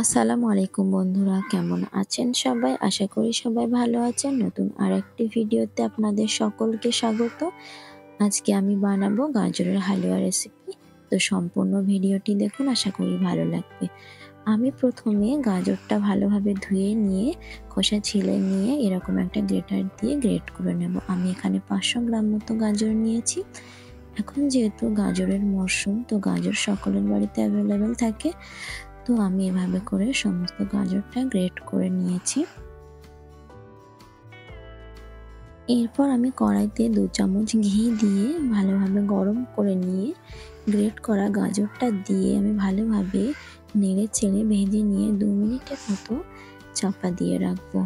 আসসালামু আলাইকুম বন্ধুরা, কেমন আছেন সবাই? আশা করি সবাই ভালো আছেন। নতুন আরেকটি ভিডিওতে আপনাদের সকলকে স্বাগত। আজকে আমি বানাবো গাজরের হালুয়া রেসিপি। তো সম্পূর্ণ ভিডিওটি দেখুন, আশা করি ভালো লাগবে। আমি প্রথমে গাজরটা ভালোভাবে ধুয়ে নিয়ে খোসা ছিলে নিয়ে এরকম একটা গ্রেটার দিয়ে গ্রেট করে নেব। আমি এখানে 500 গ্রাম মতো গাজর নিয়েছি। এখন যেহেতু গাজরের মরশুম, তো গাজর সকলের বাড়িতে অ্যাভেলেবেল থাকে। তো আমি এভাবে করে সমস্ত গাজরটা গ্রেট করে নিয়েছি। এরপর আমি কড়াইতে 2 চামচ ঘি দিয়ে ভালোভাবে গরম করে নিয়ে গ্রেট করা গাজরটা দিয়ে আমি ভালোভাবে নেড়ে চেড়ে ভেজে নিয়ে 2 মিনিটের মতো চাপা দিয়ে রাখবো।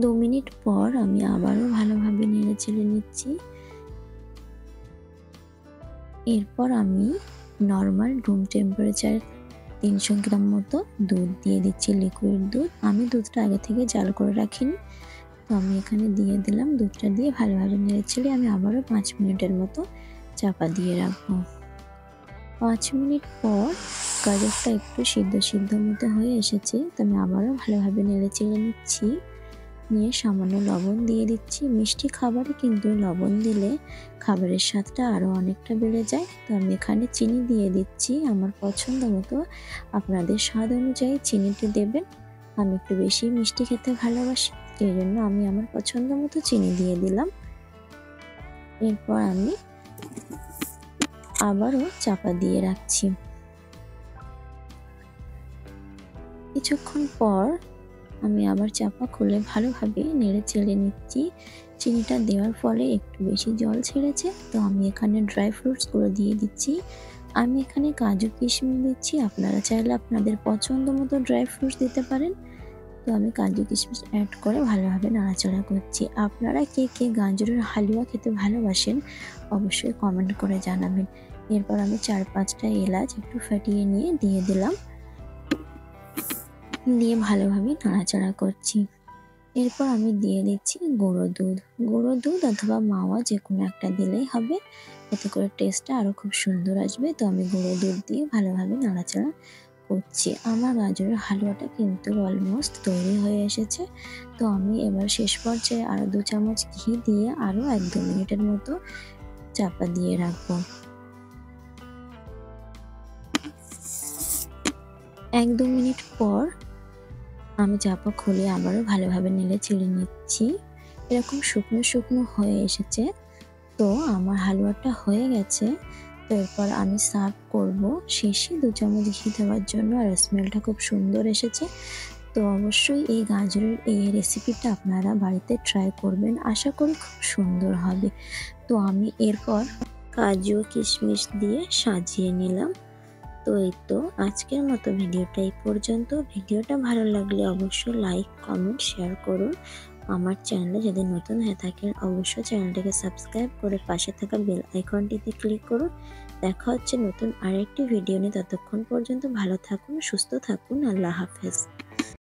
2 মিনিট পর আমি আবারও ভালোভাবে নেড়ে চেড়ে নিচ্ছি। এরপর আমি নর্মাল রুম টেম্পারেচার 300 গ্রাম মতো দুধ দিয়ে দিচ্ছি, লিকুইড দুধ। আমি দুধটা আগে থেকে জাল করে রাখিনি, তো আমি এখানে দিয়ে দিলাম। দুধটা দিয়ে ভালোভাবে নেড়েচেড়ে আমি আবারও 5 মিনিটের মতো চাপা দিয়ে রাখবো। 5 মিনিট পর গাজরটা একটু সিদ্ধ মতো হয়ে এসেছে, তো আমি আবারও ভালোভাবে নেড়েচেড়ে নিচ্ছি। নিয়ে সামান্য লবণ দিয়ে দিচ্ছি। মিষ্টি খাবারে কিন্তু লবণ দিলে খাবারের স্বাদটা আরও অনেকটা বেড়ে যায়। তো আমি এখানে চিনি দিয়ে দিচ্ছি আমার পছন্দ মতো। আপনাদের স্বাদ অনুযায়ী চিনিটি দেবেন। আমি একটু বেশি মিষ্টি খেতে ভালোবাসি, সেই জন্য আমি আমার পছন্দ মতো চিনি দিয়ে দিলাম। এরপর আমি আবারও চাপা দিয়ে রাখছি। কিছুক্ষণ পর আমি আবার চাপা খুলে ভালোভাবে নেড়ে চেড়ে নিচ্ছি। চিনিটা দেওয়ার ফলে একটু বেশি জল ছেড়েছে, তো আমি এখানে ড্রাই ফ্রুটসগুলো দিয়ে দিচ্ছি। আমি এখানে কাজু কিশমিশ দিচ্ছি, আপনারা চাইলে আপনাদের পছন্দ মতো ড্রাই ফ্রুটস দিতে পারেন। তো আমি কাজু কিশমিশ অ্যাড করে ভালোভাবে নাড়াচাড়া করছি। আপনারা কে কে গাজরের হালুয়া খেতে ভালোবাসেন অবশ্যই কমেন্ট করে জানাবেন। এরপর আমি 4-5টা এলাচ একটু ফাটিয়ে নিয়ে দিয়ে দিলাম, দিয়ে ভালোভাবে নাড়াচাড়া করছি। এরপর আমি দিয়ে দিচ্ছি গুঁড়ো দুধ অথবা মাওয়া যে কোনো একটা দিলেই হবে, এতে করে টেস্টটা আরও খুব সুন্দর আসবে। তো আমি গুঁড়ো দুধ দিয়ে ভালোভাবে নাড়াচাড়া করছি। আমার গাজরের হালুয়াটা কিন্তু অলমোস্ট তৈরি হয়ে এসেছে। তো আমি এবার শেষ পর্যায়ে আরও 2 চামচ ঘি দিয়ে আরও 1-2 মিনিটের মতো চাপা দিয়ে রাখবো। 1-2 মিনিট পর আমি চাপা খুলে আবারও ভালোভাবে নেড়ে চেড়ে নিচ্ছি। এরকম শুকনো হয়ে এসেছে। তো আমার হালুয়াটা হয়ে গেছে। তো এরপর আমি সার্ভ করব। শেষে 2 চামচ ঘি দেওয়ার জন্য, আর স্মেলটা খুব সুন্দর এসেছে। তো অবশ্যই এই গাজরের এই রেসিপিটা আপনারা বাড়িতে ট্রাই করবেন, আশা করি খুব সুন্দর হবে। তো আমি এরপর কাজু কিশমিশ দিয়ে সাজিয়ে নিলাম। তো এই তো আজকের মতো ভিডিওটা এই পর্যন্ত। ভিডিওটা ভালো লাগলে অবশ্যই লাইক, কমেন্ট, শেয়ার করুন। আমার চ্যানেলে যদি নতুন হয়ে থাকেন অবশ্যই চ্যানেলটাকে সাবস্ক্রাইব করে পাশে থাকা বেল আইকনটিতে ক্লিক করুন। দেখা হচ্ছে নতুন আরেকটি ভিডিও নিয়ে। ততক্ষণ পর্যন্ত ভালো থাকুন, সুস্থ থাকুন। আল্লাহ হাফেজ।